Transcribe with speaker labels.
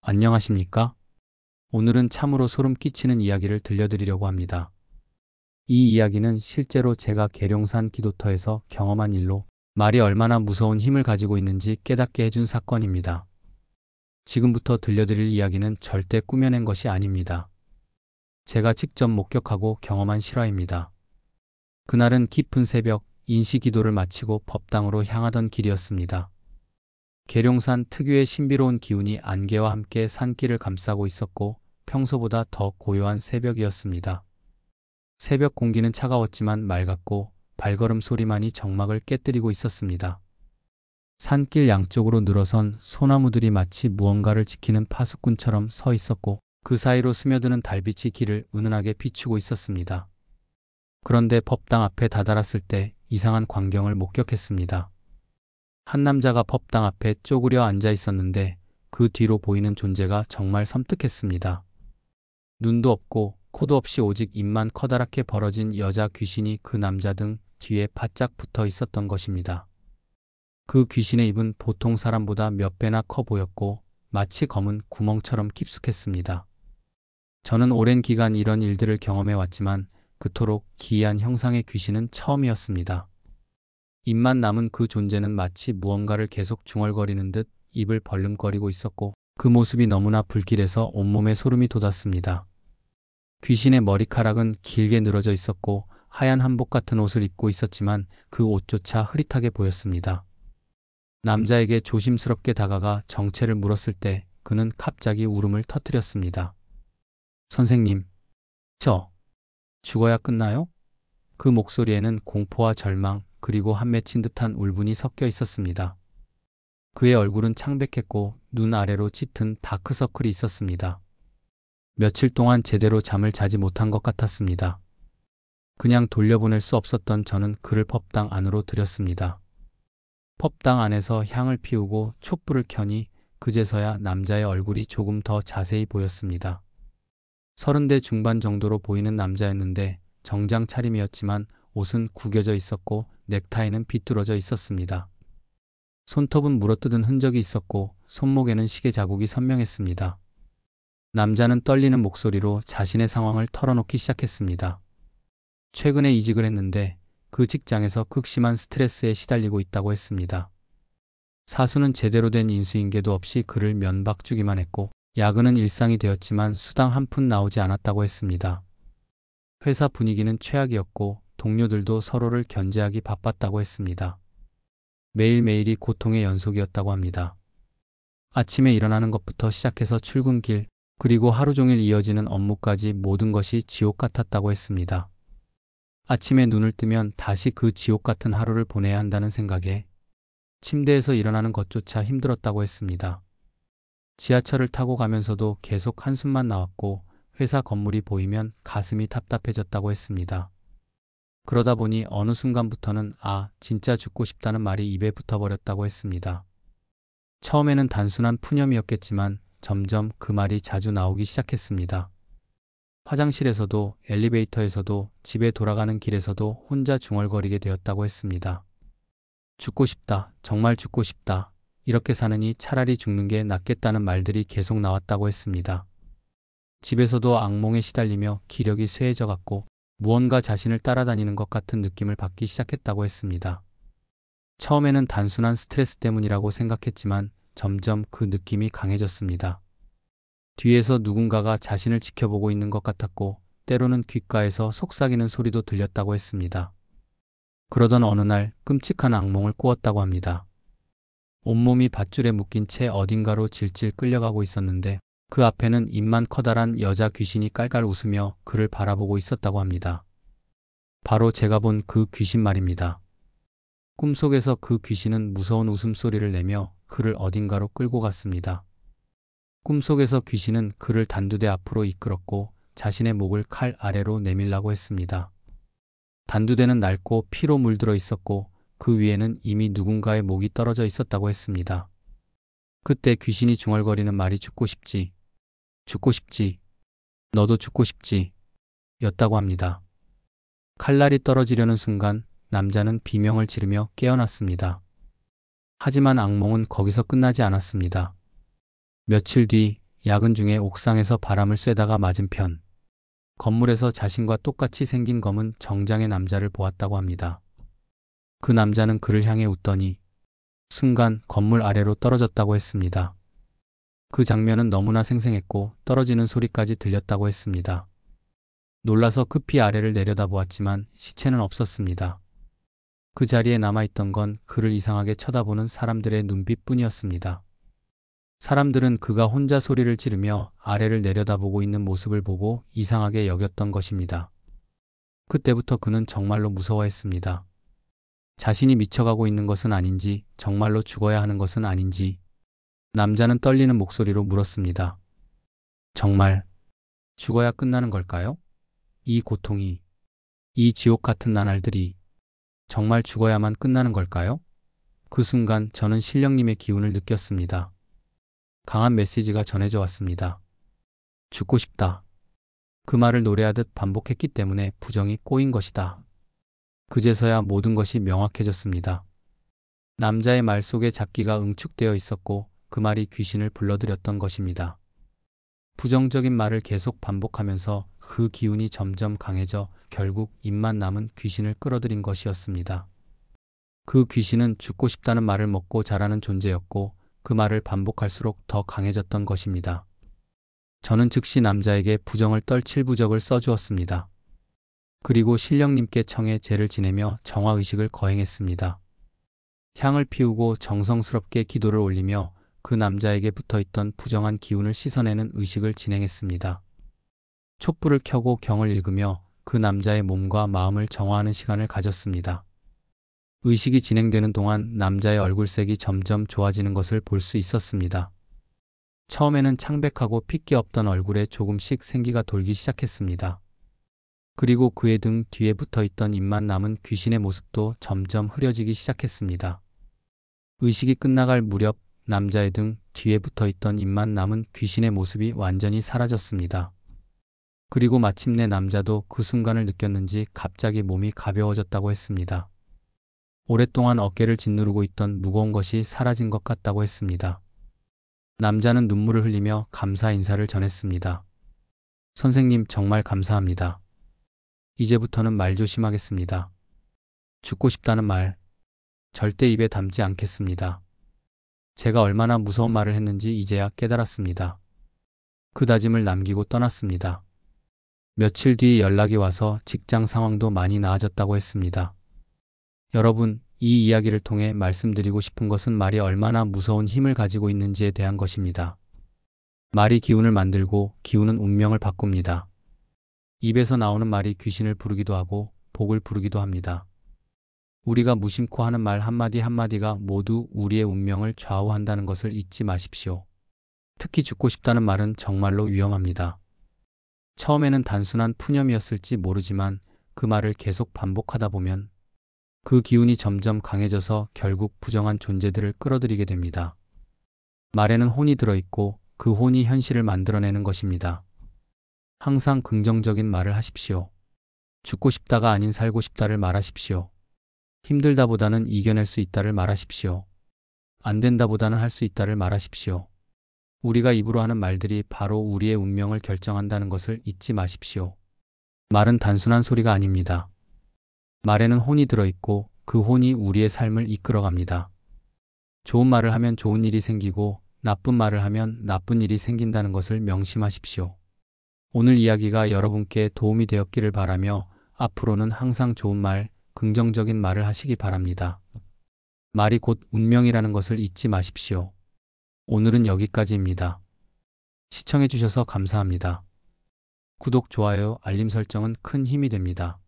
Speaker 1: 안녕하십니까? 오늘은 참으로 소름 끼치는 이야기를 들려드리려고 합니다. 이 이야기는 실제로 제가 계룡산 기도터에서 경험한 일로 말이 얼마나 무서운 힘을 가지고 있는지 깨닫게 해준 사건입니다. 지금부터 들려드릴 이야기는 절대 꾸며낸 것이 아닙니다. 제가 직접 목격하고 경험한 실화입니다. 그날은 깊은 새벽, 인시 기도를 마치고 법당으로 향하던 길이었습니다. 계룡산 특유의 신비로운 기운이 안개와 함께 산길을 감싸고 있었고 평소보다 더 고요한 새벽이었습니다. 새벽 공기는 차가웠지만 맑았고 발걸음 소리만이 정막을 깨뜨리고 있었습니다. 산길 양쪽으로 늘어선 소나무들이 마치 무언가를 지키는 파수꾼처럼 서 있었고 그 사이로 스며드는 달빛이 길을 은은하게 비추고 있었습니다. 그런데 법당 앞에 다다랐을 때 이상한 광경을 목격했습니다. 한 남자가 법당 앞에 쪼그려 앉아 있었는데 그 뒤로 보이는 존재가 정말 섬뜩했습니다. 눈도 없고 코도 없이 오직 입만 커다랗게 벌어진 여자 귀신이 그 남자 등 뒤에 바짝 붙어 있었던 것입니다. 그 귀신의 입은 보통 사람보다 몇 배나 커 보였고 마치 검은 구멍처럼 깊숙했습니다. 저는 오랜 기간 이런 일들을 경험해 왔지만 그토록 기이한 형상의 귀신은 처음이었습니다. 입만 남은 그 존재는 마치 무언가를 계속 중얼거리는 듯 입을 벌름거리고 있었고 그 모습이 너무나 불길해서 온몸에 소름이 돋았습니다. 귀신의 머리카락은 길게 늘어져 있었고 하얀 한복 같은 옷을 입고 있었지만 그 옷조차 흐릿하게 보였습니다. 남자에게 조심스럽게 다가가 정체를 물었을 때 그는 갑자기 울음을 터뜨렸습니다. 선생님, 저 죽어야 끝나요? 그 목소리에는 공포와 절망 그리고 한 맺힌 듯한 울분이 섞여 있었습니다. 그의 얼굴은 창백했고 눈 아래로 짙은 다크서클이 있었습니다. 며칠 동안 제대로 잠을 자지 못한 것 같았습니다. 그냥 돌려보낼 수 없었던 저는 그를 법당 안으로 들였습니다. 법당 안에서 향을 피우고 촛불을 켜니 그제서야 남자의 얼굴이 조금 더 자세히 보였습니다. 30대 중반 정도로 보이는 남자였는데 정장 차림이었지만 옷은 구겨져 있었고 넥타이는 비뚤어져 있었습니다. 손톱은 물어뜯은 흔적이 있었고 손목에는 시계 자국이 선명했습니다. 남자는 떨리는 목소리로 자신의 상황을 털어놓기 시작했습니다. 최근에 이직을 했는데 그 직장에서 극심한 스트레스에 시달리고 있다고 했습니다. 사수는 제대로 된 인수인계도 없이 그를 면박주기만 했고 야근은 일상이 되었지만 수당 한 푼 나오지 않았다고 했습니다. 회사 분위기는 최악이었고 동료들도 서로를 견제하기 바빴다고 했습니다. 매일매일이 고통의 연속이었다고 합니다. 아침에 일어나는 것부터 시작해서 출근길, 그리고 하루 종일 이어지는 업무까지 모든 것이 지옥 같았다고 했습니다. 아침에 눈을 뜨면 다시 그 지옥 같은 하루를 보내야 한다는 생각에 침대에서 일어나는 것조차 힘들었다고 했습니다. 지하철을 타고 가면서도 계속 한숨만 나왔고 회사 건물이 보이면 가슴이 답답해졌다고 했습니다. 그러다 보니 어느 순간부터는 진짜 죽고 싶다는 말이 입에 붙어버렸다고 했습니다. 처음에는 단순한 푸념이었겠지만 점점 그 말이 자주 나오기 시작했습니다. 화장실에서도 엘리베이터에서도 집에 돌아가는 길에서도 혼자 중얼거리게 되었다고 했습니다. 죽고 싶다, 정말 죽고 싶다, 이렇게 사느니 차라리 죽는 게 낫겠다는 말들이 계속 나왔다고 했습니다. 집에서도 악몽에 시달리며 기력이 쇠해져 갔고 무언가 자신을 따라다니는 것 같은 느낌을 받기 시작했다고 했습니다. 처음에는 단순한 스트레스 때문이라고 생각했지만 점점 그 느낌이 강해졌습니다. 뒤에서 누군가가 자신을 지켜보고 있는 것 같았고 때로는 귓가에서 속삭이는 소리도 들렸다고 했습니다. 그러던 어느 날 끔찍한 악몽을 꾸었다고 합니다. 온몸이 밧줄에 묶인 채 어딘가로 질질 끌려가고 있었는데 그 앞에는 입만 커다란 여자 귀신이 깔깔 웃으며 그를 바라보고 있었다고 합니다. 바로 제가 본 그 귀신 말입니다. 꿈속에서 그 귀신은 무서운 웃음소리를 내며 그를 어딘가로 끌고 갔습니다. 꿈속에서 귀신은 그를 단두대 앞으로 이끌었고 자신의 목을 칼 아래로 내밀라고 했습니다. 단두대는 낡고 피로 물들어 있었고 그 위에는 이미 누군가의 목이 떨어져 있었다고 했습니다. 그때 귀신이 중얼거리는 말이 죽고 싶지, 죽고 싶지, 너도 죽고 싶지, 였다고 합니다. 칼날이 떨어지려는 순간 남자는 비명을 지르며 깨어났습니다. 하지만 악몽은 거기서 끝나지 않았습니다. 며칠 뒤 야근 중에 옥상에서 바람을 쐬다가 맞은편 건물에서 자신과 똑같이 생긴 검은 정장의 남자를 보았다고 합니다. 그 남자는 그를 향해 웃더니 순간 건물 아래로 떨어졌다고 했습니다. 그 장면은 너무나 생생했고 떨어지는 소리까지 들렸다고 했습니다. 놀라서 급히 아래를 내려다보았지만 시체는 없었습니다. 그 자리에 남아있던 건 그를 이상하게 쳐다보는 사람들의 눈빛뿐이었습니다. 사람들은 그가 혼자 소리를 지르며 아래를 내려다보고 있는 모습을 보고 이상하게 여겼던 것입니다. 그때부터 그는 정말로 무서워했습니다. 자신이 미쳐가고 있는 것은 아닌지, 정말로 죽어야 하는 것은 아닌지, 남자는 떨리는 목소리로 물었습니다. 정말 죽어야 끝나는 걸까요? 이 고통이, 이 지옥 같은 나날들이 정말 죽어야만 끝나는 걸까요? 그 순간 저는 신령님의 기운을 느꼈습니다. 강한 메시지가 전해져 왔습니다. 죽고 싶다. 그 말을 노래하듯 반복했기 때문에 부정이 꼬인 것이다. 그제서야 모든 것이 명확해졌습니다. 남자의 말 속에 잡기가 응축되어 있었고 그 말이 귀신을 불러들였던 것입니다. 부정적인 말을 계속 반복하면서 그 기운이 점점 강해져 결국 입만 남은 귀신을 끌어들인 것이었습니다. 그 귀신은 죽고 싶다는 말을 먹고 자라는 존재였고 그 말을 반복할수록 더 강해졌던 것입니다. 저는 즉시 남자에게 부정을 떨칠 부적을 써주었습니다. 그리고 신령님께 청해 제를 지내며 정화의식을 거행했습니다. 향을 피우고 정성스럽게 기도를 올리며 그 남자에게 붙어있던 부정한 기운을 씻어내는 의식을 진행했습니다. 촛불을 켜고 경을 읽으며 그 남자의 몸과 마음을 정화하는 시간을 가졌습니다. 의식이 진행되는 동안 남자의 얼굴색이 점점 좋아지는 것을 볼 수 있었습니다. 처음에는 창백하고 핏기 없던 얼굴에 조금씩 생기가 돌기 시작했습니다. 그리고 그의 등 뒤에 붙어있던 입만 남은 귀신의 모습도 점점 흐려지기 시작했습니다. 의식이 끝나갈 무렵 남자의 등 뒤에 붙어있던 입만 남은 귀신의 모습이 완전히 사라졌습니다. 그리고 마침내 남자도 그 순간을 느꼈는지 갑자기 몸이 가벼워졌다고 했습니다. 오랫동안 어깨를 짓누르고 있던 무거운 것이 사라진 것 같다고 했습니다. 남자는 눈물을 흘리며 감사 인사를 전했습니다. 선생님 정말 감사합니다. 이제부터는 말 조심하겠습니다. 죽고 싶다는 말 절대 입에 담지 않겠습니다. 제가 얼마나 무서운 말을 했는지 이제야 깨달았습니다. 그 다짐을 남기고 떠났습니다. 며칠 뒤 연락이 와서 직장 상황도 많이 나아졌다고 했습니다. 여러분, 이 이야기를 통해 말씀드리고 싶은 것은 말이 얼마나 무서운 힘을 가지고 있는지에 대한 것입니다. 말이 기운을 만들고 기운은 운명을 바꿉니다. 입에서 나오는 말이 귀신을 부르기도 하고 복을 부르기도 합니다. 우리가 무심코 하는 말 한마디 한마디가 모두 우리의 운명을 좌우한다는 것을 잊지 마십시오. 특히 죽고 싶다는 말은 정말로 위험합니다. 처음에는 단순한 푸념이었을지 모르지만 그 말을 계속 반복하다 보면 그 기운이 점점 강해져서 결국 부정한 존재들을 끌어들이게 됩니다. 말에는 혼이 들어있고 그 혼이 현실을 만들어내는 것입니다. 항상 긍정적인 말을 하십시오. 죽고 싶다가 아닌 살고 싶다를 말하십시오. 힘들다보다는 이겨낼 수 있다를 말하십시오. 안 된다보다는 할 수 있다를 말하십시오. 우리가 입으로 하는 말들이 바로 우리의 운명을 결정한다는 것을 잊지 마십시오. 말은 단순한 소리가 아닙니다. 말에는 혼이 들어있고 그 혼이 우리의 삶을 이끌어갑니다. 좋은 말을 하면 좋은 일이 생기고 나쁜 말을 하면 나쁜 일이 생긴다는 것을 명심하십시오. 오늘 이야기가 여러분께 도움이 되었기를 바라며 앞으로는 항상 좋은 말, 긍정적인 말을 하시기 바랍니다. 말이 곧 운명이라는 것을 잊지 마십시오. 오늘은 여기까지입니다. 시청해주셔서 감사합니다. 구독, 좋아요, 알림 설정은 큰 힘이 됩니다.